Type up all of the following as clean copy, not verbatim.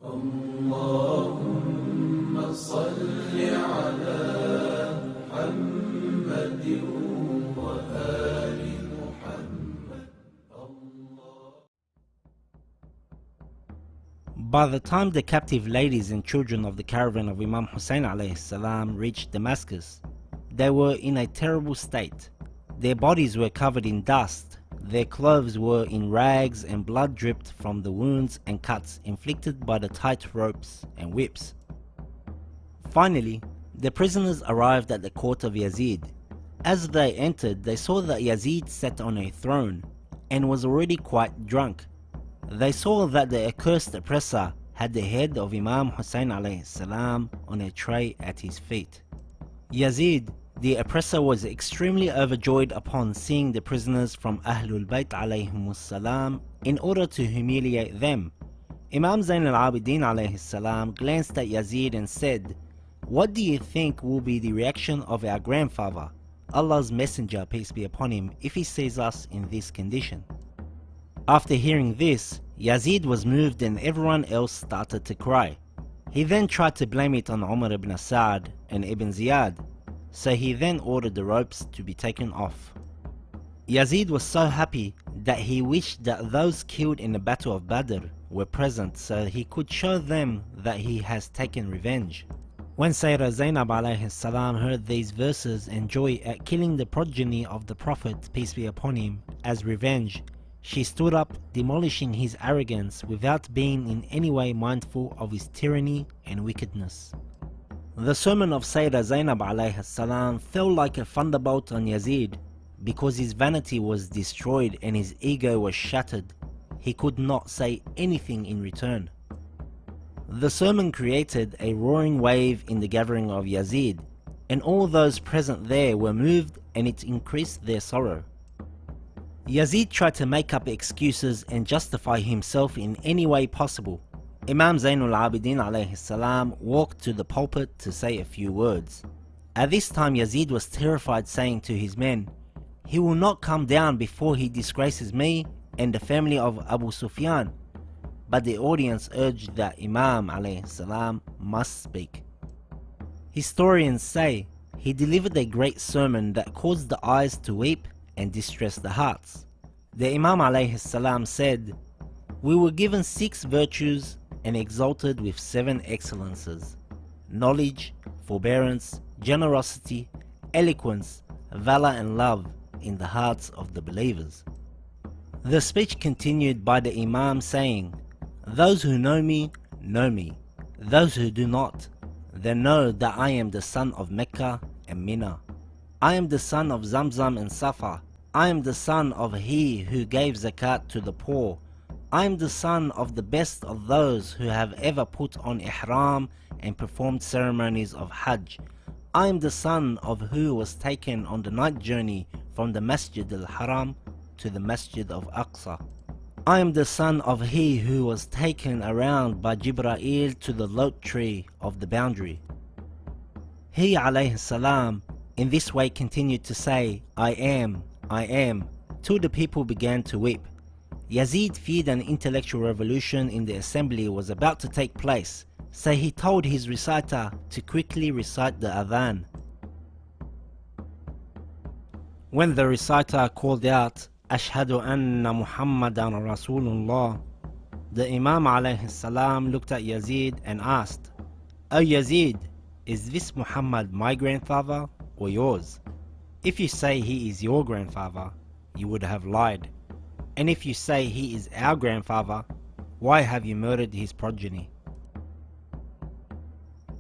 اللهم صل على محمد وآل محمد. By the time the captive ladies and children of the caravan of Imam Hussein alayhi salam reached Damascus, they were in a terrible state. Their bodies were covered in dust, their clothes were in rags, and blood dripped from the wounds and cuts inflicted by the tight ropes and whips. Finally, the prisoners arrived at the court of Yazid. As they entered, they saw that Yazid sat on a throne and was already quite drunk. They saw that the accursed oppressor had the head of Imam Hussein alayhi salam on a tray at his feet. Yazid, the oppressor, was extremely overjoyed upon seeing the prisoners from Ahlul Bayt alayhimus salam in order to humiliate them. Imam Zain al-Abidin alayhi salam glanced at Yazid and said, "What do you think will be the reaction of our grandfather, Allah's messenger, peace be upon him, if he sees us in this condition?" After hearing this, Yazid was moved and everyone else started to cry. He then tried to blame it on Umar ibn Sa'd and Ibn Ziyad, so he then ordered the ropes to be taken off. Yazid was so happy that he wished that those killed in the battle of Badr were present so he could show them that he has taken revenge. When Sayyidah Zainab alayhi salam heard these verses and joy at killing the progeny of the Prophet, peace be upon him, as revenge, she stood up, demolishing his arrogance without being in any way mindful of his tyranny and wickedness. The sermon of Sayyidah Zainab alayhi salam fell like a thunderbolt on Yazid because his vanity was destroyed and his ego was shattered. He could not say anything in return. The sermon created a roaring wave in the gathering of Yazid, and all those present there were moved, and it increased their sorrow. Yazid tried to make up excuses and justify himself in any way possible. Imam Zainul Abidin alayhi salam walked to the pulpit to say a few words. At this time Yazid was terrified, saying to his men, "He will not come down before he disgraces me and the family of Abu Sufyan." But the audience urged that Imam alayhi salam must speak. Historians say he delivered a great sermon that caused the eyes to weep and distress the hearts. The Imam alayhi salam said, "We were given 6 virtues and exalted with 7 excellences: knowledge, forbearance, generosity, eloquence, valor and love in the hearts of the believers." The speech continued by the Imam saying, "Those who know me, know me. Those who do not, they know that I am the son of Mecca and Mina. I am the son of Zamzam and Safa. I am the son of he who gave zakat to the poor. I am the son of the best of those who have ever put on ihram and performed ceremonies of Hajj. I am the son of who was taken on the night journey from the Masjid al-Haram to the Masjid of Aqsa. I am the son of he who was taken around by Jibra'il to the lot tree of the boundary." He alayhi salam in this way continued to say, I am, till the people began to weep. Yazid feared an intellectual revolution in the assembly was about to take place, so he told his reciter to quickly recite the adhan. When the reciter called out, "Ashhadu anna Muhammadan Rasulullah," the Imam alayhi salam looked at Yazid and asked, "O Yazid, is this Muhammad my grandfather or yours? If you say he is your grandfather, you would have lied. And if you say he is our grandfather, why have you murdered his progeny?"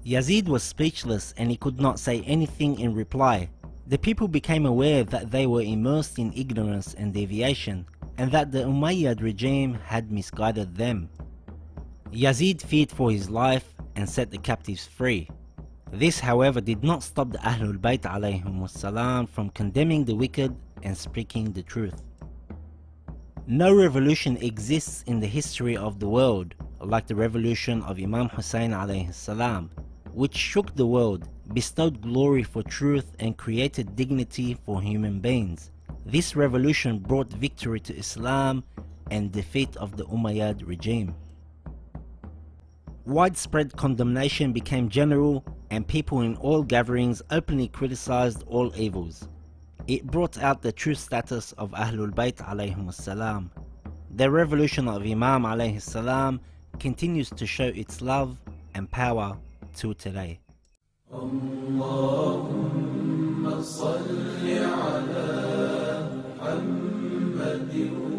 Yazid was speechless and he could not say anything in reply. The people became aware that they were immersed in ignorance and deviation, and that the Umayyad regime had misguided them. Yazid feared for his life and set the captives free. This, however, did not stop the Ahlul Bayt alayhimus salam from condemning the wicked and speaking the truth. No revolution exists in the history of the world like the revolution of Imam Hussein alayhi salam, which shook the world, bestowed glory for truth and created dignity for human beings. This revolution brought victory to Islam and defeat of the Umayyad regime. Widespread condemnation became general, and people in all gatherings openly criticized all evils. It brought out the true status of Ahlul Bayt alayhimus salam. The revolution of Imam alayhi salam continues to show its love and power till today. اللهم صل على محمد